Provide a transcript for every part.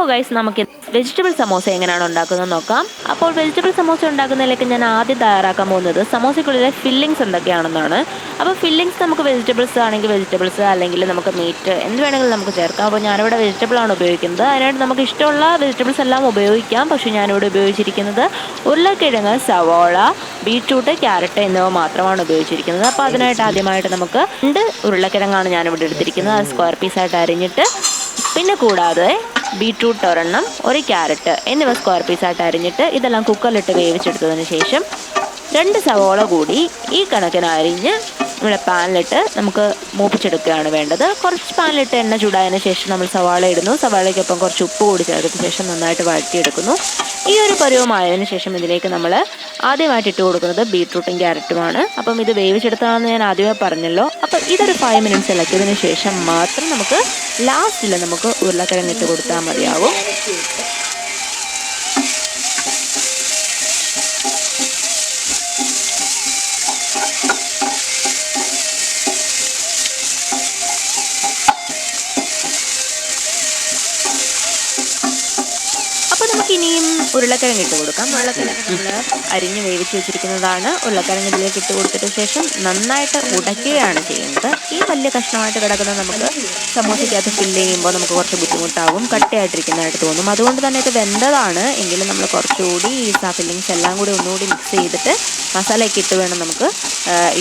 അപ്പോൾ ഗൈസ് നമുക്ക് വെജിറ്റബിൾ സമോസ എങ്ങനെയാണ് ഉണ്ടാക്കുന്നത് നോക്കാം. അപ്പോൾ വെജിറ്റബിൾ സമോസ ഉണ്ടാക്കുന്നതിലേക്ക് ഞാൻ ആദ്യം തയ്യാറാക്കാൻ പോകുന്നത് സമോസയ്ക്കുള്ളിലെ ഫില്ലിങ്സ് എന്തൊക്കെയാണെന്നാണ്. അപ്പോൾ ഫില്ലിങ്സ് നമുക്ക് വെജിറ്റബിൾസ് ആണെങ്കിൽ വെജിറ്റബിൾസ്, അല്ലെങ്കിൽ നമുക്ക് മീറ്റ്, എന്ത് വേണമെങ്കിലും നമുക്ക് ചേർക്കാം. അപ്പോൾ ഞാനിവിടെ വെജിറ്റബിൾ ആണ് ഉപയോഗിക്കുന്നത്. അതിനായിട്ട് നമുക്ക് ഇഷ്ടമുള്ള വെജിറ്റബിൾസ് എല്ലാം ഉപയോഗിക്കാം. പക്ഷേ ഞാനിവിടെ ഉപയോഗിച്ചിരിക്കുന്നത് ഉരുളക്കിഴങ്ങ്, സവോള, ബീറ്റ്റൂട്ട്, ക്യാരറ്റ് എന്നിവ മാത്രമാണ് ഉപയോഗിച്ചിരിക്കുന്നത്. അപ്പോൾ അതിനായിട്ട് ആദ്യമായിട്ട് നമുക്ക് 2 ഉരുളക്കിഴങ്ങാണ് ഞാനിവിടെ എടുത്തിരിക്കുന്നത്. അത് സ്ക്വയർ പീസായിട്ട് അരിഞ്ഞിട്ട്, പിന്നെ കൂടാതെ ബീറ്റ്റൂട്ട് ഒരെണ്ണം, 1 ക്യാരറ്റ് എന്നിവ സ്ക്വയർ പീസായിട്ട് അരിഞ്ഞിട്ട് ഇതെല്ലാം കുക്കറിലിട്ട് വേവിച്ചെടുത്തതിന് ശേഷം 2 സവോള കൂടി ഈ കണക്കിന് അരിഞ്ഞ് ഇവിടെ പാനിലിട്ട് നമുക്ക് മൂപ്പിച്ചെടുക്കുകയാണ് വേണ്ടത്. കുറച്ച് പാനിലിട്ട് എണ്ണ ചൂടായതിനു ശേഷം നമ്മൾ സവാള ഇടുന്നു. സവാളയ്ക്കൊപ്പം കുറച്ച് ഉപ്പ് കൂടി ചേർത്തതിന് ശേഷം നന്നായിട്ട് വഴറ്റിയെടുക്കുന്നു. ഈ ഒരു പരുവമായതിനു ശേഷം ഇതിലേക്ക് നമ്മൾ ആദ്യമായിട്ട് ഇട്ട് കൊടുക്കുന്നത് ബീറ്റ്റൂട്ടും ക്യാരറ്റുമാണ്. അപ്പം ഇത് വേവിച്ചെടുത്താണെന്ന് ഞാൻ ആദ്യമേ പറഞ്ഞല്ലോ. അപ്പം ഇതൊരു 5 മിനിറ്റ്സ് ഇളക്കിയതിന് ശേഷം മാത്രം നമുക്ക് ലാസ്റ്റിൽ നമുക്ക് ഉരുളക്കിഴങ്ങ് ഇട്ട് കൊടുത്താൽ മതിയാവും. അപ്പോൾ നമുക്ക് ഇനിയും ഉരുളക്കിഴങ്ങ് ഇട്ട് കൊടുക്കാം. ഉരുളക്കിഴങ്ങ് നമ്മൾ അരിഞ്ഞ് വേവിച്ച് വെച്ചിരിക്കുന്നതാണ്. ഉരുളക്കിഴങ്ങ് ഇതിലേക്ക് ഇട്ട് കൊടുത്തിട്ട് ശേഷം നന്നായിട്ട് ഉടയ്ക്കുകയാണ് ചെയ്യുന്നത്. ഈ വലിയ കഷ്ണമായിട്ട് കിടക്കുന്നത് നമുക്ക് സമോസയ്ക്കകത്ത് ഫില്ല് ചെയ്യുമ്പോൾ നമുക്ക് കുറച്ച് ബുദ്ധിമുട്ടാവും, കട്ടയായിട്ടിരിക്കുന്നതായിട്ട് തോന്നും. അതുകൊണ്ട് തന്നെ ഇത് വെന്തതാണ് എങ്കിലും നമ്മൾ കുറച്ചുകൂടി ഈ ഫില്ലിങ്സ് എല്ലാം കൂടി ഒന്നുകൂടി മിക്സ് ചെയ്തിട്ട് മസാലയൊക്കെ ഇട്ട് വേണം നമുക്ക്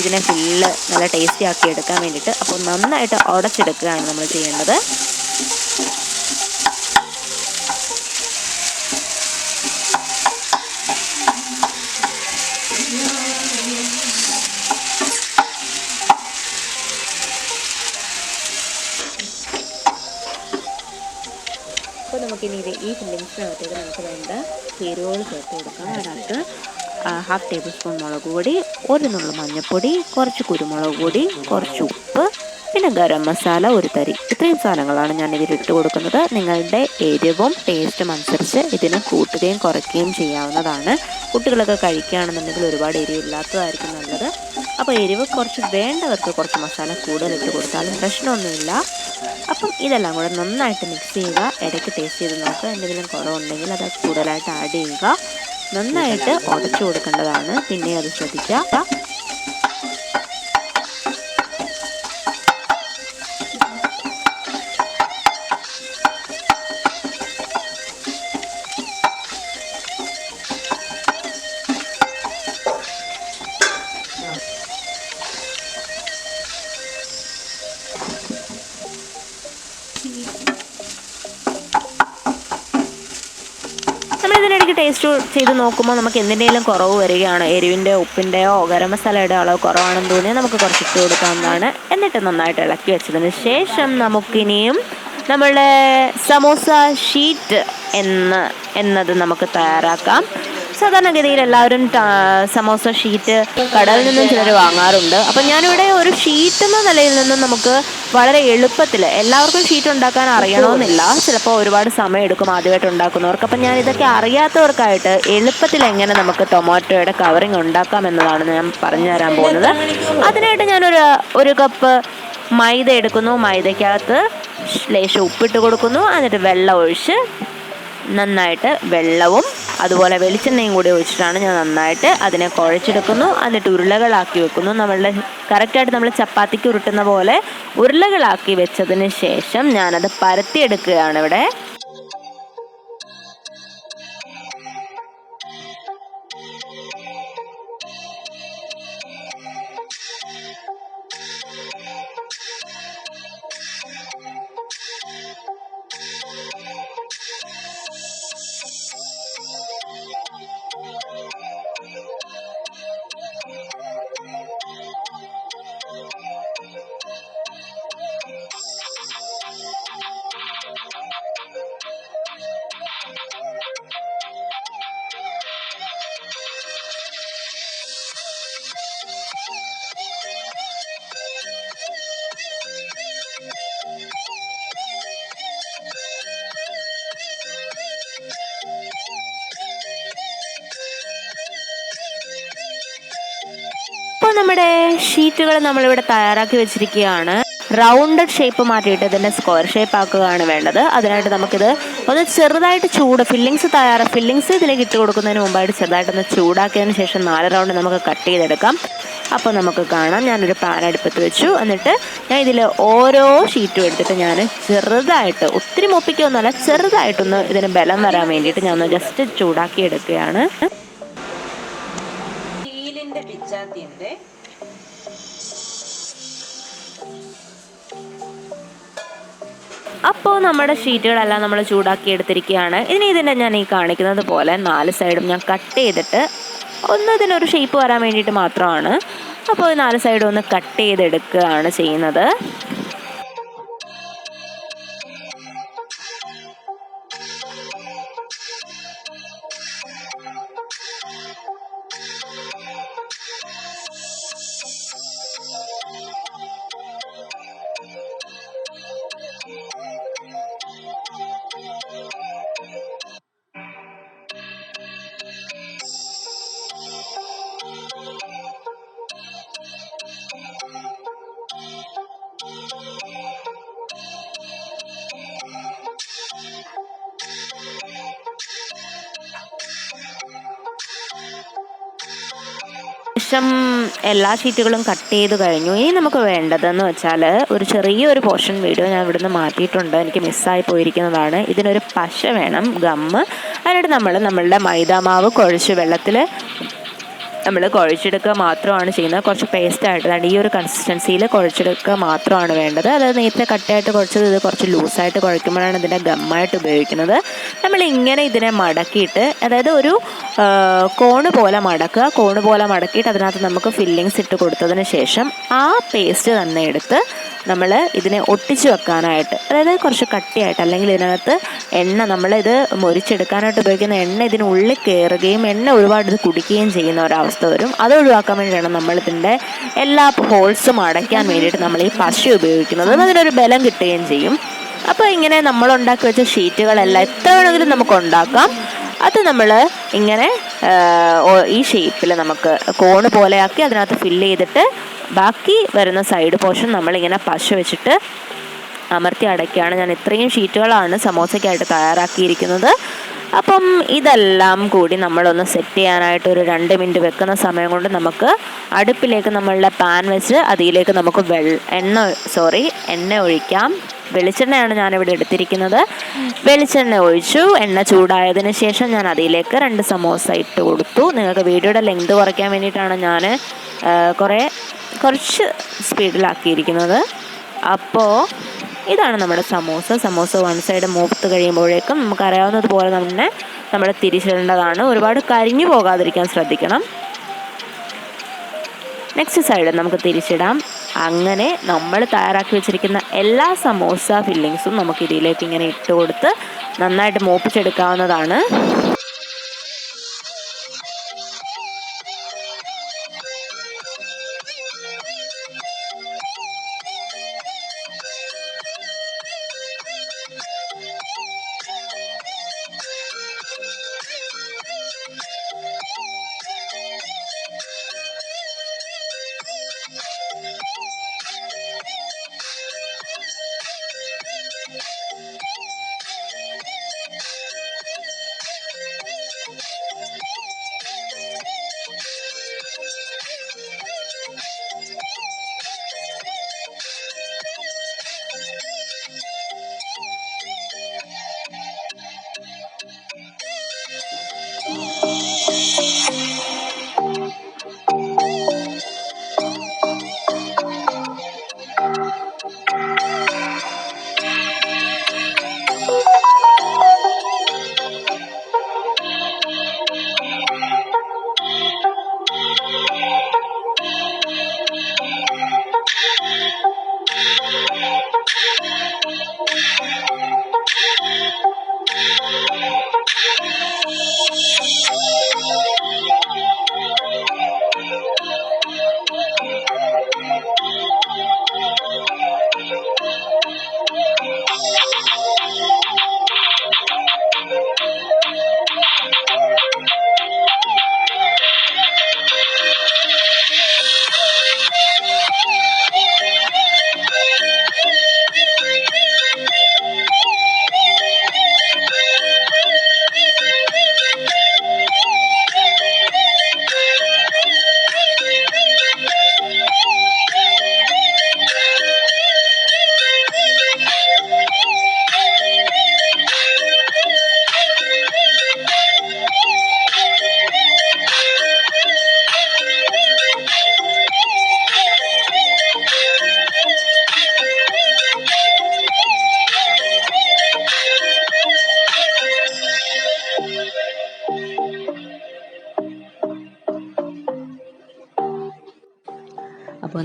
ഇതിനെ ഫില്ല് നല്ല ടേസ്റ്റി ആക്കി എടുക്കാൻ വേണ്ടിയിട്ട്. അപ്പോൾ നന്നായിട്ട് ഉടച്ചെടുക്കുകയാണ് നമ്മൾ ചെയ്യേണ്ടത്. അപ്പോൾ നമുക്കിനി ഈ ഫില്ലിങ്സിനകത്തേക്ക് നമുക്ക് വേണ്ട ചേരുവകൾ ചേർത്ത് കൊടുക്കാം. അതിനകത്ത് 1/2 ടേബിൾ സ്പൂൺ മുളക് പൊടി, 1 നുള്ളു മഞ്ഞൾപ്പൊടി, കുറച്ച് കുരുമുളക് പൊടി, കുറച്ച് ഉപ്പ്, പിന്നെ ഗരം മസാല 1 തരി. ഇത്രയും സാധനങ്ങളാണ് ഞാൻ ഇതിലിട്ട് കൊടുക്കുന്നത്. നിങ്ങളുടെ എരിവും ടേസ്റ്റും അനുസരിച്ച് ഇതിന് കൂട്ടുകയും കുറയ്ക്കുകയും ചെയ്യാവുന്നതാണ്. കുട്ടികളൊക്കെ കഴിക്കുകയാണെന്നുണ്ടെങ്കിൽ ഒരുപാട് എരിവില്ലാത്തതായിരിക്കും നല്ലത്. അപ്പോൾ എരിവ് കുറച്ച് വേണ്ടവർക്ക് കുറച്ച് മസാല കൂടുതലിട്ട് കൊടുത്താലും പ്രശ്നമൊന്നുമില്ല. അപ്പം ഇതെല്ലാം കൂടെ നന്നായിട്ട് മിക്സ് ചെയ്യുക. ഇടയ്ക്ക് ടേസ്റ്റ് ചെയ്ത് നോക്കുക. എന്തെങ്കിലും കുറവുണ്ടെങ്കിൽ അത് കൂടുതലായിട്ട് ആഡ് ചെയ്യുക. നന്നായിട്ട് ഉടച്ചു കൊടുക്കേണ്ടതാണ്. പിന്നെ അത് ശ്രദ്ധിക്കുക. നമ്മളിതിനിടയ്ക്ക് ടേസ്റ്റ് ചെയ്ത് നോക്കുമ്പോൾ നമുക്ക് എന്തിൻ്റെയും കുറവ് വരികയാണ്, എരിവിൻ്റെയോ ഉപ്പിൻ്റെയോ ഗരം മസാലയുടെ അളവ് കുറവാണെന്ന് തോന്നിയാൽ നമുക്ക് കുറച്ച് ഇട്ട് കൊടുക്കാവുന്നതാണ്. എന്നിട്ട് നന്നായിട്ട് ഇളക്കി വെച്ചതിന് ശേഷം നമുക്കിനിയും നമ്മളുടെ സമോസ ഷീറ്റ് എന്നത് നമുക്ക് തയ്യാറാക്കാം. സാധാരണഗതിയിൽ എല്ലാവരും സമോസ ഷീറ്റ് കടയിൽ നിന്നും ചിലർ വാങ്ങാറുണ്ട്. അപ്പം ഞാനിവിടെ ഒരു ഷീറ്റ് എന്ന നിലയിൽ നിന്നും നമുക്ക് വളരെ എളുപ്പത്തിൽ, എല്ലാവർക്കും ഷീറ്റ് ഉണ്ടാക്കാൻ അറിയണമെന്നില്ല, ചിലപ്പോൾ ഒരുപാട് സമയം എടുക്കും ആദ്യമായിട്ട് ഉണ്ടാക്കുന്നവർക്ക്. അപ്പം ഞാൻ ഇതൊക്കെ അറിയാത്തവർക്കായിട്ട് എളുപ്പത്തിൽ എങ്ങനെ നമുക്ക് ടൊമാറ്റോയുടെ കവറിങ് ഉണ്ടാക്കാം എന്നതാണ് ഞാൻ പറഞ്ഞു തരാൻ പോകുന്നത്. അതിനായിട്ട് ഞാനൊരു കപ്പ് മൈദ എടുക്കുന്നു. മൈദയ്ക്കകത്ത് ലേശം ഉപ്പിട്ട് കൊടുക്കുന്നു. എന്നിട്ട് വെള്ളം ഒഴിച്ച് നന്നായിട്ട് വെള്ളവും അതുപോലെ വെളിച്ചെണ്ണയും കൂടി ഒഴിച്ചിട്ടാണ് ഞാൻ നന്നായിട്ട് അതിനെ കുഴച്ചെടുക്കുന്നു. എന്നിട്ട് ഉരുളകളാക്കി വെക്കുന്നു. കറക്റ്റായിട്ട് നമ്മൾ ചപ്പാത്തിക്ക് ഉരുട്ടുന്ന പോലെ ഉരുളകളാക്കി വെച്ചതിന് ശേഷം ഞാനത് പരത്തിയെടുക്കുകയാണ് ഇവിടെ. അപ്പോൾ നമ്മുടെ ഷീറ്റുകൾ നമ്മളിവിടെ തയ്യാറാക്കി വെച്ചിരിക്കുകയാണ്. റൗണ്ടഡ് ഷേപ്പ് മാറ്റിയിട്ട് ഇതിൻ്റെ സ്ക്വയർ ഷേപ്പ് ആക്കുകയാണ് വേണ്ടത്. അതിനായിട്ട് നമുക്കിത് ഒന്ന് ചെറുതായിട്ട് ഫില്ലിങ്സ് ഇതിലേക്ക് ഇട്ട് കൊടുക്കുന്നതിന് മുമ്പായിട്ട് ചെറുതായിട്ടൊന്ന് ചൂടാക്കിയതിന് ശേഷം 4 റൗണ്ട് നമുക്ക് കട്ട് ചെയ്തെടുക്കാം. അപ്പോൾ നമുക്ക് കാണാം, ഞാനൊരു പാൻ അടുപ്പത്ത് വെച്ചു. എന്നിട്ട് ഞാൻ ഇതിൽ ഓരോ ഷീറ്റും എടുത്തിട്ട് ഞാൻ ചെറുതായിട്ട്, ഒത്തിരി മൂപ്പിക്കൊന്നുമല്ല, ചെറുതായിട്ടൊന്ന് ഇതിന് ബലം വരാൻ വേണ്ടിയിട്ട് ഞാൻ ഒന്ന് ജസ്റ്റ് ചൂടാക്കി എടുക്കുകയാണ്. സ്റ്റീലിൻ്റെ പിച്ചാത്തിൻ്റെ അപ്പോൾ നമ്മുടെ ഷീറ്റുകളെല്ലാം നമ്മൾ ചൂടാക്കി എടുത്തിരിക്കുകയാണ്. ഇതിൻ്റെ ഞാൻ ഈ കാണിക്കുന്നത് പോലെ 4 സൈഡും ഞാൻ കട്ട് ചെയ്തിട്ട് ഒന്ന് ഇതിനൊരു ഷേപ്പ് വരാൻ വേണ്ടിയിട്ട് മാത്രമാണ്. അപ്പോൾ 4 സൈഡും ഒന്ന് കട്ട് ചെയ്തെടുക്കുകയാണ് ചെയ്യുന്നത്. ശേഷം എല്ലാ ഷീറ്റുകളും കട്ട് ചെയ്ത് കഴിഞ്ഞു. ഇനി നമുക്ക് വേണ്ടതെന്ന് വെച്ചാൽ ഒരു ചെറിയൊരു പോർഷൻ വീഡിയോ ഞാൻ ഇവിടുന്ന് മാറ്റിയിട്ടുണ്ട്, എനിക്ക് മിസ്സായി പോയിരിക്കുന്നതാണ്. ഇതിനൊരു പശ വേണം, ഗമ്മ്. അതിനായിട്ട് നമ്മളുടെ മൈദാമാവ് കുഴച്ച് വെള്ളത്തിൽ നമ്മൾ കുഴച്ചെടുക്കുക മാത്രമാണ് ചെയ്യുന്നത്. കുറച്ച് പേസ്റ്റായിട്ട് ഈ ഒരു കൺസിസ്റ്റൻസിയിൽ കുഴച്ചെടുക്കുക മാത്രമാണ് വേണ്ടത്. അതായത് നേരത്തെ കട്ടയായിട്ട് കുഴച്ചത് ഇത് കുറച്ച് ലൂസായിട്ട് കുഴയ്ക്കുമ്പോഴാണ് ഇതിൻ്റെ ഗമ്മായിട്ട് ഉപയോഗിക്കുന്നത്. നമ്മളിങ്ങനെ ഇതിനെ മടക്കിയിട്ട്, അതായത് ഒരു കോണ് പോലെ മടക്കിയിട്ട് അതിനകത്ത് നമുക്ക് ഫില്ലിങ്സ് ഇട്ട് കൊടുത്തതിന് ശേഷം ആ പേസ്റ്റ് തന്നെ എടുത്ത് നമ്മൾ ഇതിനെ ഒട്ടിച്ച് വെക്കാനായിട്ട്, അതായത് കുറച്ച് കട്ടിയായിട്ട്, അല്ലെങ്കിൽ ഇതിനകത്ത് നമ്മളിത് മൊരിച്ചെടുക്കാനായിട്ട് ഉപയോഗിക്കുന്ന എണ്ണ ഇതിനുള്ളിൽ കയറുകയും എണ്ണ ഒരുപാട് ഇത് കുടിക്കുകയും ചെയ്യുന്ന ഒരവസ്ഥ വരും. അത് ഒഴിവാക്കാൻ വേണ്ടിയാണ് നമ്മളിതിൻ്റെ എല്ലാ ഹോൾസും അടയ്ക്കാൻ വേണ്ടിയിട്ട് നമ്മൾ ഈ പശ ഉപയോഗിക്കുന്നത്. അതിനൊരു ബലം കിട്ടുകയും ചെയ്യും. അപ്പോൾ ഇങ്ങനെ നമ്മൾ ഉണ്ടാക്കി വെച്ച ഷീറ്റുകളെല്ലാം എത്ര വേണമെങ്കിലും നമുക്ക് ഉണ്ടാക്കാം. അത് നമ്മൾ ഇങ്ങനെ ഈ ഷേപ്പിൽ നമുക്ക് കോണ് പോലെയാക്കി അതിനകത്ത് ഫില്ല് ചെയ്തിട്ട് ബാക്കി വരുന്ന സൈഡ് പോർഷൻ നമ്മളിങ്ങനെ പശ വെച്ചിട്ട് അമർത്തി അടയ്ക്കുകയാണ്. ഞാൻ ഇത്രയും ഷീറ്റുകളാണ് സമോസയ്ക്കായിട്ട് തയ്യാറാക്കിയിരിക്കുന്നത്. അപ്പം ഇതെല്ലാം കൂടി നമ്മളൊന്ന് സെറ്റ് ചെയ്യാനായിട്ട് ഒരു 2 മിനിറ്റ് വെക്കുന്ന സമയം കൊണ്ട് നമുക്ക് അടുപ്പിലേക്ക് നമ്മളുടെ പാൻ വെച്ച് അതിലേക്ക് നമുക്ക് എണ്ണ ഒഴിക്കാം. വെളിച്ചെണ്ണയാണ് ഞാനിവിടെ എടുത്തിരിക്കുന്നത്. വെളിച്ചെണ്ണ ഒഴിച്ചു. എണ്ണ ചൂടായതിന് ശേഷം ഞാൻ അതിലേക്ക് 2 സമോസ ഇട്ട് കൊടുത്തു. നിങ്ങൾക്ക് വീഡിയോയുടെ ലെങ്ത് കുറയ്ക്കാൻ വേണ്ടിയിട്ടാണ് ഞാൻ കുറച്ച് സ്പീഡിലാക്കിയിരിക്കുന്നത്. അപ്പോൾ ഇതാണ് നമ്മുടെ സമോസ 1 സൈഡ് മൂത്ത് കഴിയുമ്പോഴേക്കും നമുക്കറിയാവുന്നതുപോലെ തന്നെ നമ്മൾ തിരിച്ചിടേണ്ടതാണ്. ഒരുപാട് കരിഞ്ഞു പോകാതിരിക്കാൻ ശ്രദ്ധിക്കണം. നെക്സ്റ്റ് സൈഡ് നമുക്ക് തിരിച്ചിടാം. അങ്ങനെ നമ്മൾ തയ്യാറാക്കി വെച്ചിരിക്കുന്ന എല്ലാ സമോസ ഫില്ലിങ്സും നമുക്ക് ഇതിലേക്ക് ഇങ്ങനെ ഇട്ട് കൊടുത്ത് നന്നായിട്ട് മൂപ്പിച്ചെടുക്കാവുന്നതാണ്.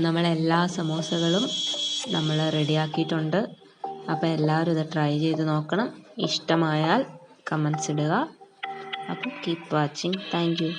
നമ്മളെല്ലാ സമോസകളും നമ്മൾ റെഡിയാക്കിയിട്ടുണ്ട്. അപ്പോൾ എല്ലാവരും ഇത് ട്രൈ ചെയ്ത് നോക്കണം. ഇഷ്ടമായാൽ കമൻസ് ഇടുക. അപ്പോൾ കീപ്പ് വാച്ചിങ്. Thank you.